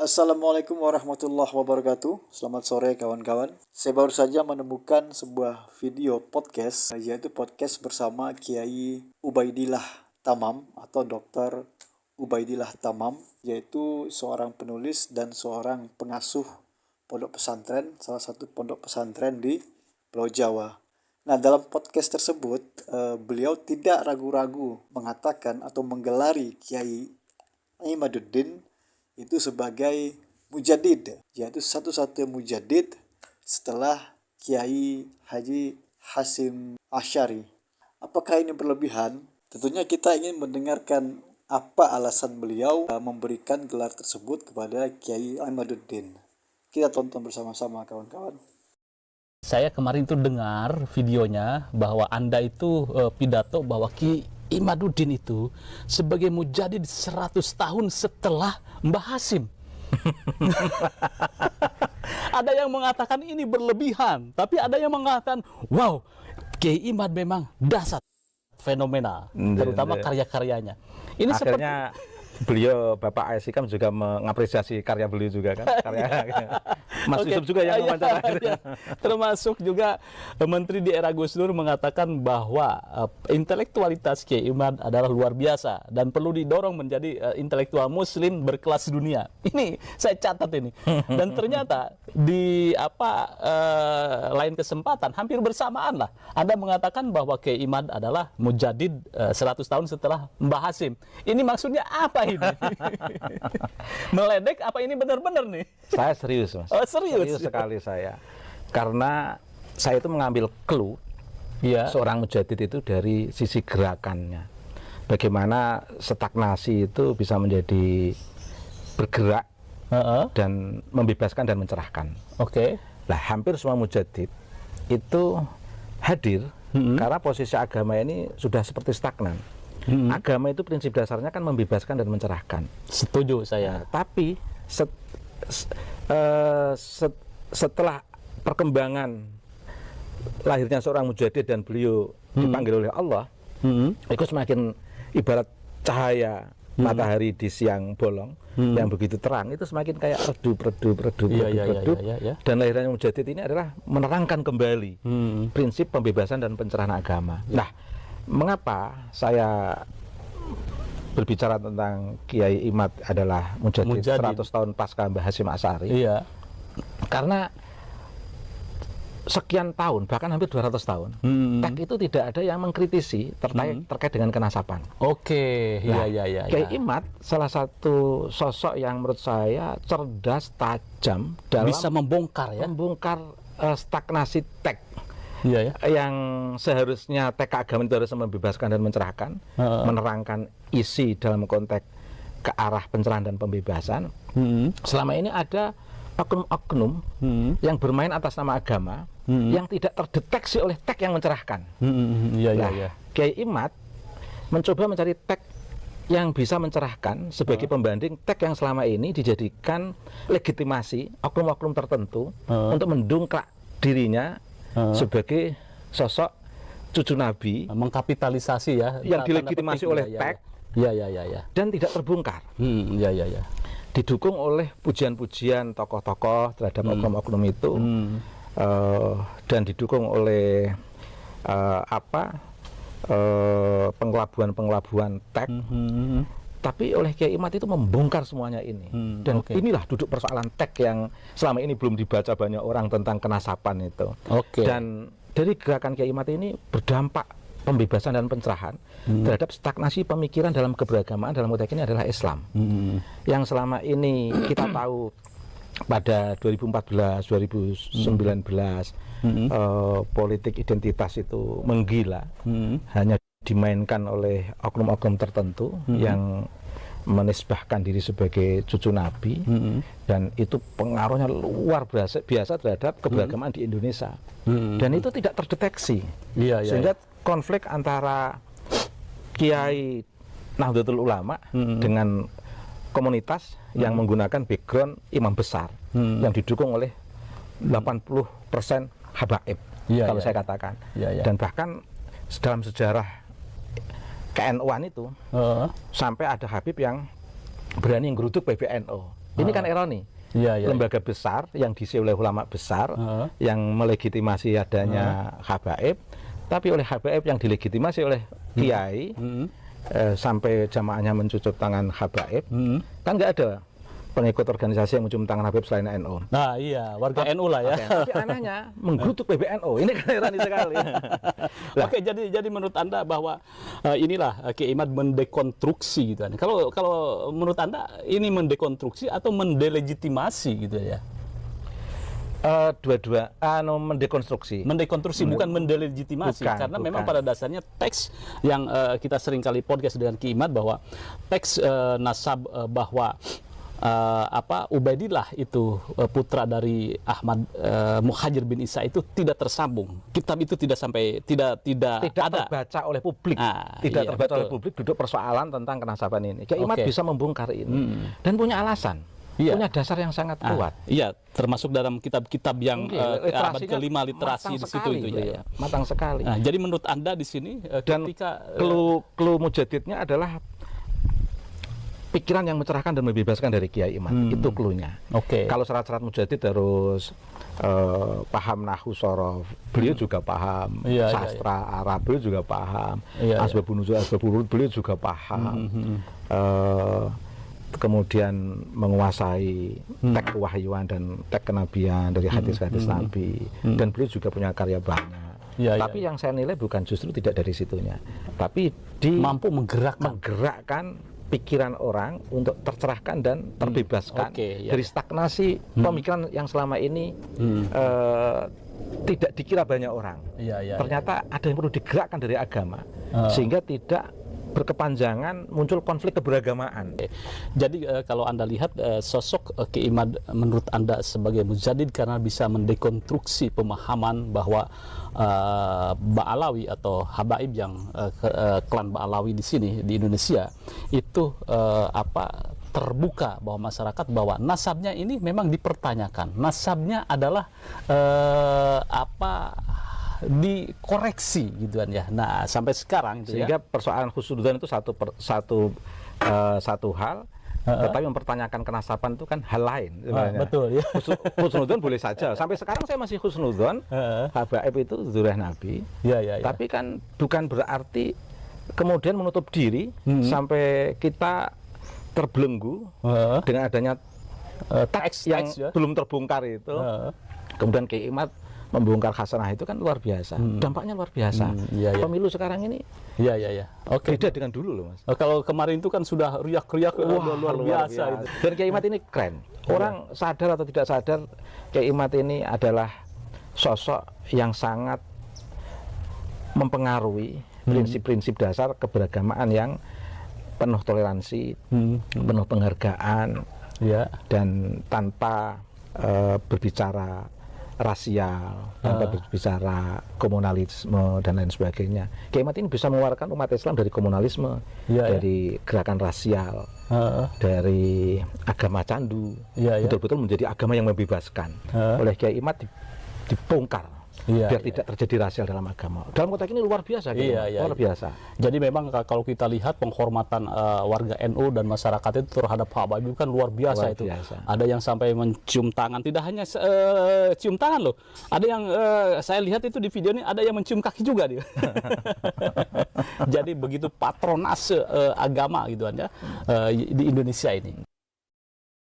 Assalamualaikum warahmatullahi wabarakatuh. Selamat sore kawan-kawan. Saya baru saja menemukan sebuah video podcast, yaitu podcast bersama Kiai Ubaidillah Tamam atau Dr. Ubaidillah Tamam, yaitu seorang penulis dan seorang pengasuh pondok pesantren, salah satu pondok pesantren di Pulau Jawa. Nah, dalam podcast tersebut, beliau tidak ragu-ragu mengatakan atau menggelari Kiai Imaduddin itu sebagai mujadid, yaitu satu-satunya mujadid setelah Kiai Haji Hasyim Asy'ari. Apakah ini berlebihan? Tentunya kita ingin mendengarkan apa alasan beliau memberikan gelar tersebut kepada Kiai Imaduddin. Kita tonton bersama-sama kawan-kawan. Saya kemarin tuh dengar videonya bahwa Anda itu pidato bahwa Ki Imaduddin itu sebagai mujadid 100 tahun setelah Mbah Hasyim. Ada yang mengatakan ini berlebihan, tapi ada yang mengatakan, wow, Kiai Imad memang dasar, fenomenal, terutama karya-karyanya. Ini akhirnya beliau Bapak Aisyikam juga mengapresiasi karya beliau juga kan, Mas Yusuf juga yang mewawancara. Termasuk juga Menteri di era Gus Dur mengatakan bahwa intelektualitas Kiai Imad adalah luar biasa dan perlu didorong menjadi intelektual Muslim berkelas dunia. Ini saya catat ini. Dan ternyata di lain kesempatan hampir bersamaan lah Anda mengatakan bahwa Kiai Imad adalah mujadid 100 tahun setelah Mbah Hasyim. Ini maksudnya apa ini? Meledek apa ini benar-benar nih? Saya serius, Mas. Oh, serius sekali saya. Karena saya itu mengambil clue seorang mujadid itu dari sisi gerakannya. Bagaimana stagnasi itu bisa menjadi bergerak dan membebaskan dan mencerahkan. Oke. Lah, hampir semua mujadid itu hadir karena posisi agama ini sudah seperti stagnan. Agama itu prinsip dasarnya kan membebaskan dan mencerahkan. Setuju saya. Nah, tapi setelah perkembangan lahirnya seorang mujadid dan beliau dipanggil oleh Allah, itu semakin ibarat cahaya matahari di siang bolong yang begitu terang, itu semakin kayak redup. Dan lahirnya mujadid ini adalah menerangkan kembali prinsip pembebasan dan pencerahan agama. Nah, mengapa saya berbicara tentang Kiai Imad adalah mujadid 100 tahun pasca Mbah Hasyim Asy'ari? Iya. Karena sekian tahun, bahkan hampir 200 tahun, TEK itu tidak ada yang mengkritisi terkait dengan kenasaban. Oke, iya. Kiai Imad salah satu sosok yang menurut saya cerdas, tajam dalam bisa membongkar stagnasi TEK. Yang seharusnya TK agama itu harus membebaskan dan mencerahkan, menerangkan isi dalam konteks ke arah pencerahan dan pembebasan. Selama ini ada oknum-oknum yang bermain atas nama agama yang tidak terdeteksi oleh TK yang mencerahkan. Kiai Imad mencoba mencari TK yang bisa mencerahkan sebagai pembanding TK yang selama ini dijadikan legitimasi oknum-oknum tertentu untuk mendongkrak dirinya sebagai sosok cucu Nabi, mengkapitalisasi yang dilegitimasi oleh TEK dan tidak terbongkar. Didukung oleh pujian-pujian tokoh-tokoh terhadap oknum-oknum itu, dan didukung oleh pengelabuan-pengelabuan TEK. Tapi oleh Kiai Imad itu membongkar semuanya ini. Dan inilah duduk persoalan TEK yang selama ini belum dibaca banyak orang tentang kenasaban itu. Dan dari gerakan Kiai Imad ini berdampak pembebasan dan pencerahan terhadap stagnasi pemikiran dalam keberagamaan, dalam konteks ini adalah Islam. Yang selama ini kita tahu pada 2014, 2019 politik identitas itu menggila, hanya dimainkan oleh oknum-oknum tertentu yang menisbahkan diri sebagai cucu Nabi, dan itu pengaruhnya luar biasa terhadap keberagamaan di Indonesia, dan itu tidak terdeteksi, sehingga konflik antara Kiai Nahdlatul Ulama dengan komunitas yang menggunakan background imam besar yang didukung oleh 80% habaib, kalau saya katakan, dan bahkan dalam sejarah KNU-an itu sampai ada Habib yang berani ngeruduk PBNU. Ini kan ironi. Lembaga besar yang diisi oleh ulama besar yang melegitimasi adanya habaib, tapi oleh habaib yang dilegitimasi oleh kiai sampai jamaahnya mencucuk tangan habaib, kan nggak ada pengikut organisasi yang mencium tangan Habib selain NU. Nah iya, warga NU lah ya. Tapi anehnya menggerutuk PBNU. Ini kan ironi sekali. Oke, jadi menurut Anda bahwa inilah Kiai Imad mendekonstruksi gitu kan. Kalau menurut Anda ini mendekonstruksi atau mendelegitimasi gitu ya? Dua-dua, mendekonstruksi, bukan mendelegitimasi, karena memang pada dasarnya teks yang kita sering kali podcast dengan Kiai Imad bahwa teks nasab bahwa Ubaidillah itu putra dari Ahmad Muhajir bin Isa itu tidak tersambung. Kitab itu tidak ada terbaca oleh publik. Terbaca oleh publik duduk persoalan tentang kenasaban ini. Kiai Imad bisa membongkar ini dan punya alasan. Punya dasar yang sangat kuat. Iya, termasuk dalam kitab-kitab yang abad ke-5 literasi di situ itu ya. Matang sekali. Nah, jadi menurut Anda di sini dan ketika clue mujadidnya adalah pikiran yang mencerahkan dan membebaskan dari Kiai Imad. Itu cluenya. Kalau syarat-syarat mujadid harus paham nahwu sorof, beliau juga paham sastra Arab, beliau juga paham asbabun nuzul, asbabul wurud, beliau juga paham. Kemudian menguasai teks kewahyuan dan teks kenabian dari hadis-hadis Nabi, dan beliau juga punya karya banyak. Tapi yang saya nilai bukan justru tidak dari situnya, tapi mampu menggerakkan pikiran orang untuk tercerahkan dan terbebaskan dari stagnasi pemikiran yang selama ini tidak dikira banyak orang. Ternyata ada yang perlu digerakkan dari agama sehingga tidak berkepanjangan muncul konflik keberagamaan. Jadi kalau Anda lihat sosok Kiai Imad menurut Anda sebagai mujadid karena bisa mendekonstruksi pemahaman bahwa Ba'alawi atau habaib yang klan Ba'alawi di sini di Indonesia itu terbuka bahwa masyarakat bahwa nasabnya ini memang dipertanyakan. Nasabnya adalah dikoreksi gitu kan ya. Nah, sampai sekarang itu sehingga persoalan husnudzon itu satu hal, tetapi mempertanyakan kenasaban itu kan hal lain sebenarnya. Betul ya. Husnudzon boleh saja. Sampai sekarang saya masih husnudzon. Habaib itu zuriyah Nabi. Tapi kan bukan berarti kemudian menutup diri sampai kita terbelenggu dengan adanya teks yang belum terbongkar itu. Kemudian Kiai Imad membongkar khasanah itu kan luar biasa, dampaknya luar biasa. Pemilu sekarang ini beda dengan dulu loh Mas. Kalau kemarin itu kan sudah riak-riak luar biasa. Itu. Dan Kiai Imad ini keren. Orang sadar atau tidak sadar, Kiai Imad ini adalah sosok yang sangat mempengaruhi prinsip-prinsip dasar keberagamaan yang penuh toleransi, penuh penghargaan, dan tanpa berbicara rasial, tanpa berbicara komunalisme dan lain sebagainya. Kiai Imad ini bisa mengeluarkan umat Islam dari komunalisme, dari gerakan rasial, dari agama candu, betul-betul menjadi agama yang membebaskan. Oleh Kiai Imad dibongkar biar tidak terjadi rasial dalam agama. Dalam konteks ini luar biasa, luar biasa. Jadi memang kalau kita lihat penghormatan warga NU dan masyarakat itu terhadap habaib itu kan luar biasa itu. Ada yang sampai mencium tangan, tidak hanya cium tangan loh. Ada yang saya lihat itu di video ini ada yang mencium kaki juga dia. Jadi begitu patronase agama gitu kan ya di Indonesia ini.